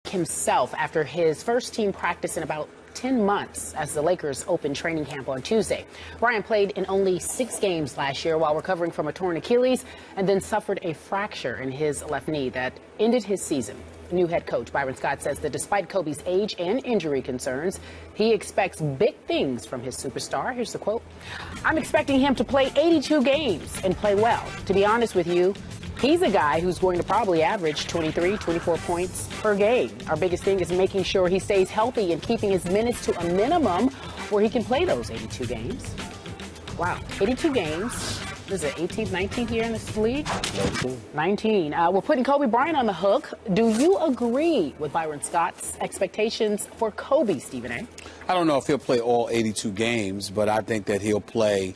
himself after his first team practice in about 10 months as the Lakers opened training camp on Tuesday. Bryant played in only 6 games last year while recovering from a torn Achilles and then suffered a fracture in his left knee that ended his season. New head coach Byron Scott says that despite Kobe's age and injury concerns, he expects big things from his superstar. Here's the quote. "I'm expecting him to play 82 games and play well. To be honest with you, he's a guy who's going to probably average 23, 24 points per game. Our biggest thing is making sure he stays healthy and keeping his minutes to a minimum where he can play those 82 games. Wow, 82 games. Is it 18th, 19th year in this league? 19. We're putting Kobe Bryant on the hook. Do you agree with Byron Scott's expectations for Kobe, Stephen A? I don't know if he'll play all 82 games, but I think that he'll play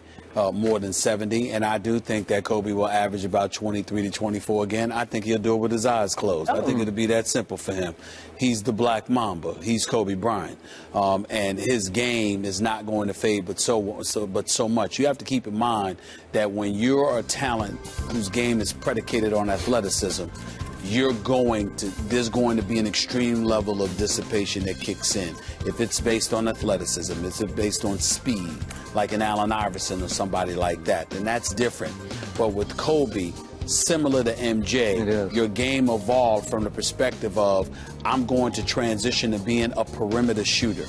more than 70, and I do think that Kobe will average about 23 to 24 again. I think he'll do it with his eyes closed. I think it'll be that simple for him. He's the Black Mamba. He's Kobe Bryant, and his game is not going to fade, but so much. You have to keep in mind that when you're a talent whose game is predicated on athleticism, there's going to be an extreme level of dissipation that kicks in. If it's based on athleticism, if it's based on speed, like an Allen Iverson or somebody like that, then that's different. But with Kobe, similar to MJ, your game evolved from the perspective of, I'm going to transition to being a perimeter shooter.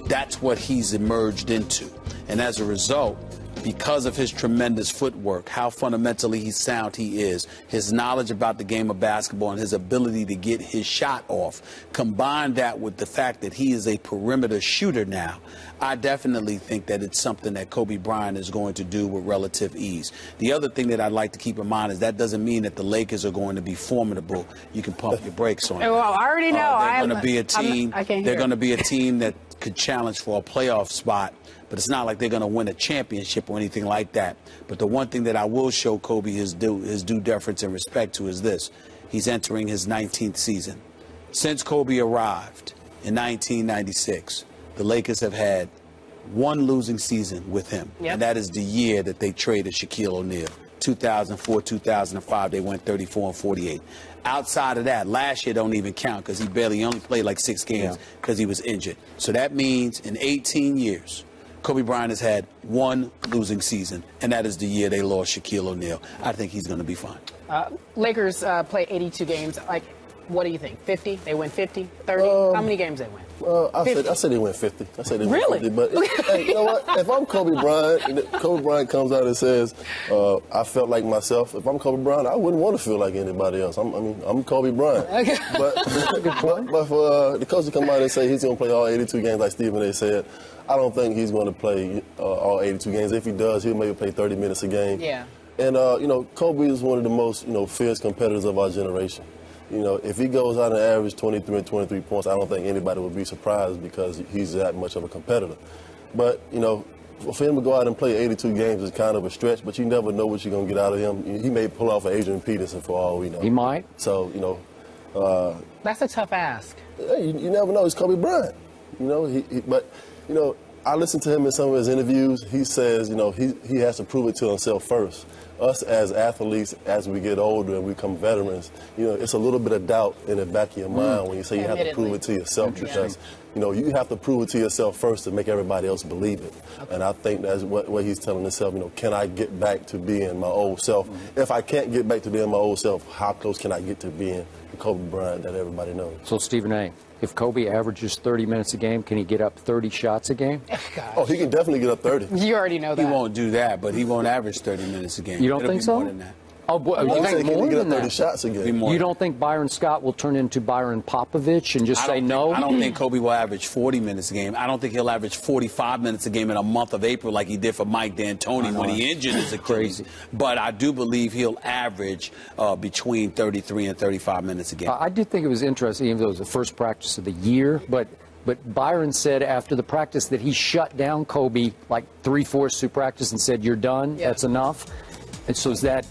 That's what he's emerged into. And as a result, because of his tremendous footwork, how fundamentally sound he is, his knowledge about the game of basketball and his ability to get his shot off, combine that with the fact that he is a perimeter shooter now, I definitely think that it's something that Kobe Bryant is going to do with relative ease. The other thing that I'd like to keep in mind is that doesn't mean that the Lakers are going to be formidable. You can pump your brakes on it. Well, I already know. They're going to be a team. They're going to be a team that could challenge for a playoff spot. But it's not like they're going to win a championship or anything like that. But the one thing that I will show Kobe his due deference and respect to is this. He's entering his 19th season. Since Kobe arrived in 1996, the Lakers have had one losing season with him. And that is the year that they traded Shaquille O'Neal. 2004, 2005, they went 34-48. Outside of that, last year don't even count because he only played like 6 games because he was injured. So that means in 18 years, Kobe Bryant has had one losing season, and that is the year they lost Shaquille O'Neal. I think he's going to be fine. Lakers play 82 games. Like, what do you think? 50? They win 50? 30? How many games they win? Well, I said they win 50. I said they win really? 50. But hey, you know what? If I'm Kobe Bryant, and Kobe Bryant comes out and says, I felt like myself. If I'm Kobe Bryant, I wouldn't want to feel like anybody else. I'm Kobe Bryant. Okay. But for the coach to come out and say he's going to play all 82 games like Stephen A. said, I don't think he's going to play all 82 games. If he does, he'll maybe play 30 minutes a game. Yeah. And, Kobe is one of the most, fierce competitors of our generation. If he goes out and averages 23 and 23 points, I don't think anybody would be surprised because he's that much of a competitor. But, for him to go out and play 82 games is kind of a stretch, but you never know what you're going to get out of him. He may pull off an Adrian Peterson for all we know. He might. So, that's a tough ask. You never know. It's Kobe Bryant. But I listened to him in some of his interviews. He says, he has to prove it to himself first. Us as athletes, as we get older and we become veterans, it's a little bit of doubt in the back of your mind when you say you have to prove it to yourself because, you have to prove it to yourself first to make everybody else believe it. Okay. And I think that's what he's telling himself, can I get back to being my old self? If I can't get back to being my old self, how close can I get to being the Kobe Bryant that everybody knows? So, Stephen A., if Kobe averages 30 minutes a game, can he get up 30 shots a game? Oh, he can definitely get up 30. You already know that. He won't do that, but he won't average 30 minutes a game. You don't think so? More than that. Oh, boy, you think more than that? 30 shots a game. You don't think Byron Scott will turn into Byron Popovich and just say no? I don't think Kobe will average 40 minutes a game. I don't think he'll average 45 minutes a game in a month of April like he did for Mike D'Antoni when he injured his Achilles. But I do believe he'll average between 33 and 35 minutes a game. I did think it was interesting, even though it was the first practice of the year, but Byron said after the practice that he shut down Kobe like 3/4 through practice and said, "You're done. That's enough." And so is that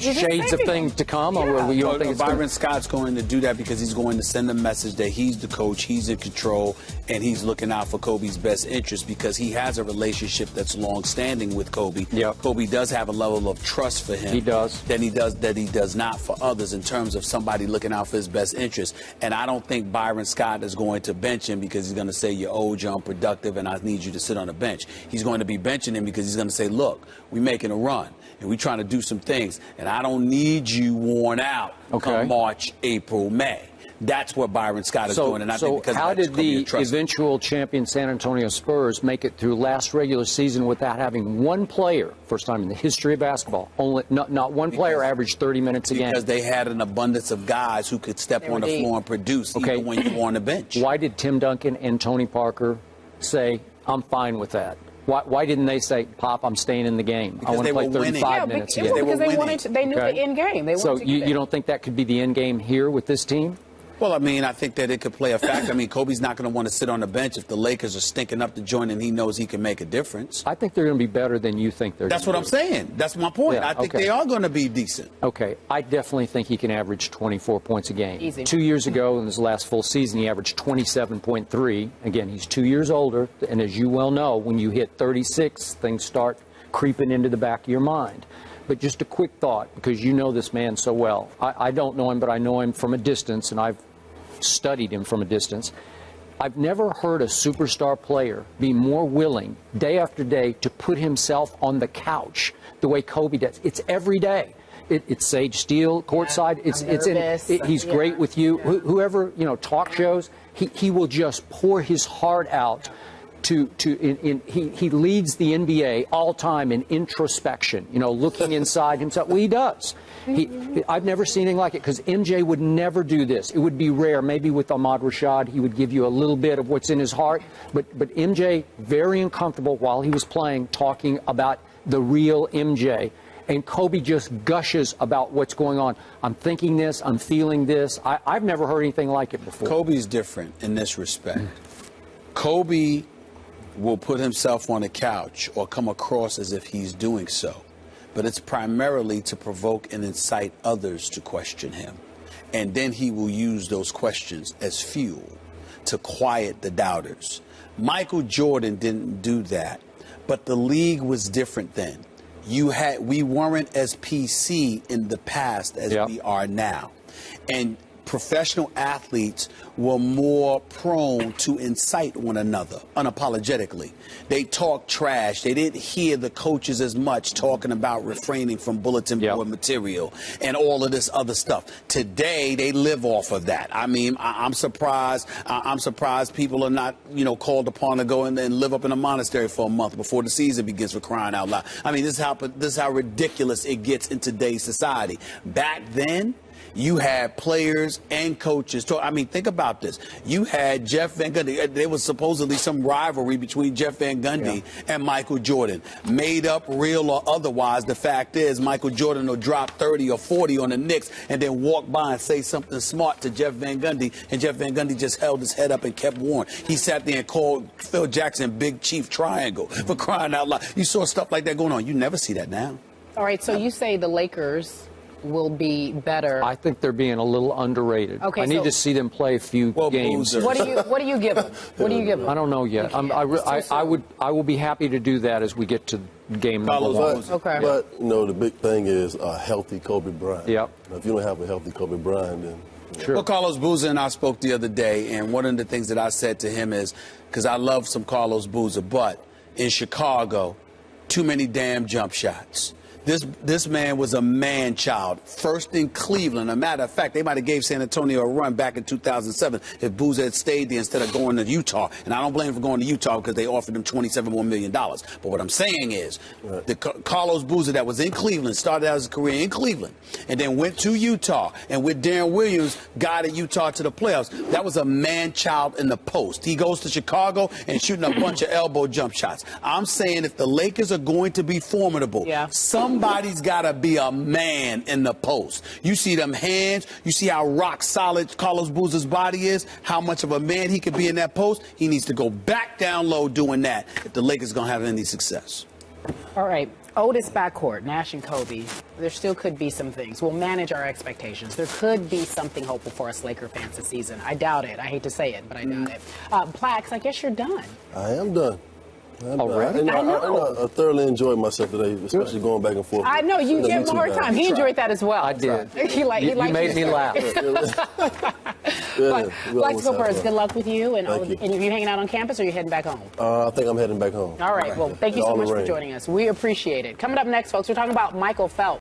shades of things to come? Or you don't think it's Byron Scott's going to do that because he's going to send a message that he's the coach, he's in control, and he's looking out for Kobe's best interest because he has a relationship that's long-standing with Kobe. Yep. Kobe does have a level of trust for him. He does. That he does not for others in terms of somebody looking out for his best interest. And I don't think Byron Scott is going to bench him because he's going to say you're old, you're unproductive, and I need you to sit on the bench. He's going to be benching him because he's going to say, look, we're making a run and we're trying to do some things, and I don't need you worn out come March, April, May. That's what Byron Scott is doing. And I think because how did the eventual champion San Antonio Spurs make it through last regular season without having one player, first time in the history of basketball, not one player averaged 30 minutes a game? Because they had an abundance of guys who could step on the floor and produce even when you were on the bench. Why did Tim Duncan and Tony Parker say, I'm fine with that? Why didn't they say, Pop, I'm staying in the game? Because I want to play 35 minutes again. Because they knew the end game. So you don't think that could be the end game here with this team? Well, I mean, I think that it could play a factor. I mean, Kobe's not going to want to sit on the bench if the Lakers are stinking up the joint and he knows he can make a difference. I think they're going to be better than you think they're going to be. That's what I'm saying. That's my point. Yeah, I think they are going to be decent. Okay. I definitely think he can average 24 points a game. Easy. 2 years ago, in his last full season, he averaged 27.3. Again, he's 2 years older. And as you well know, when you hit 36, things start creeping into the back of your mind. But just a quick thought, because you know this man so well. I don't know him, but I know him from a distance, and I've studied him from a distance. I've never heard a superstar player be more willing day after day to put himself on the couch the way Kobe does. It's every day. It's Sage Steele courtside. He's great with you. Whoever, talk shows, he will just pour his heart out. He leads the NBA all time in introspection, looking inside himself. Well, he does. I've never seen anything like it because MJ would never do this. It would be rare. Maybe with Ahmad Rashad, he would give you a little bit of what's in his heart. But MJ, very uncomfortable while he was playing, talking about the real MJ. And Kobe just gushes about what's going on. I'm thinking this. I'm feeling this. I've never heard anything like it before. Kobe's different in this respect. Kobe will put himself on a couch or come across as if he's doing so. But it's primarily to provoke and incite others to question him. And then he will use those questions as fuel to quiet the doubters. Michael Jordan didn't do that, but the league was different then. We weren't as PC in the past as we are now. And professional athletes were more prone to incite one another unapologetically. They talked trash. They didn't hear the coaches as much talking about refraining from bulletin board material and all of this other stuff. Today, they live off of that. I mean, I'm surprised. I'm surprised people are not, called upon to go and live up in a monastery for a month before the season begins, for crying out loud. I mean, this is how ridiculous it gets in today's society. Back then, you had players and coaches talk. I mean, think about this. You had Jeff Van Gundy. There was supposedly some rivalry between Jeff Van Gundy and Michael Jordan. Made up, real or otherwise, the fact is Michael Jordan will drop 30 or 40 on the Knicks and then walk by and say something smart to Jeff Van Gundy, and Jeff Van Gundy just held his head up and kept warm. He sat there and called Phil Jackson Big Chief Triangle, for crying out loud. You saw stuff like that going on. You never see that now. All right, so you say the Lakers will be better. I think they're being a little underrated. Okay, I need to see them play a few games. What do you give them? What do you give them? I don't know yet. I will be happy to do that as we get to game number one. Okay. But the big thing is a healthy Kobe Bryant. Yep. If you don't have a healthy Kobe Bryant, then. Sure. Well, Carlos Boozer and I spoke the other day, and one of the things that I said to him is, because I love some Carlos Boozer, but in Chicago, too many damn jump shots. This man was a man-child, first in Cleveland. As a matter of fact, they might have gave San Antonio a run back in 2007 if Boozer had stayed there instead of going to Utah. And I don't blame him for going to Utah because they offered him $27 more million. But what I'm saying is, the Carlos Boozer that was in Cleveland started out his career in Cleveland and then went to Utah and with Darren Williams guided Utah to the playoffs. That was a man-child in the post. He goes to Chicago and shooting a bunch of elbow jump shots. I'm saying if the Lakers are going to be formidable, somebody's got to be a man in the post. You see them hands. You see how rock solid Carlos Boozer's body is, how much of a man he could be in that post. He needs to go back down low doing that if the Lakers are going to have any success. All right. Oldest backcourt, Nash and Kobe. There still could be some things. We'll manage our expectations. There could be something hopeful for us Laker fans this season. I doubt it. I hate to say it, but I doubt it. Plax, I guess you're done. I am done. Already? I know. I thoroughly enjoyed myself today, especially going back and forth. I know. You give him a hard time. He enjoyed that as well. I did. You made me laugh. Plax, go first. Good luck with you. And are you hanging out on campus or are you heading back home? I think I'm heading back home. All right. Well, thank you so much for joining us. We appreciate it. Coming up next, folks, we're talking about Michael Phelps.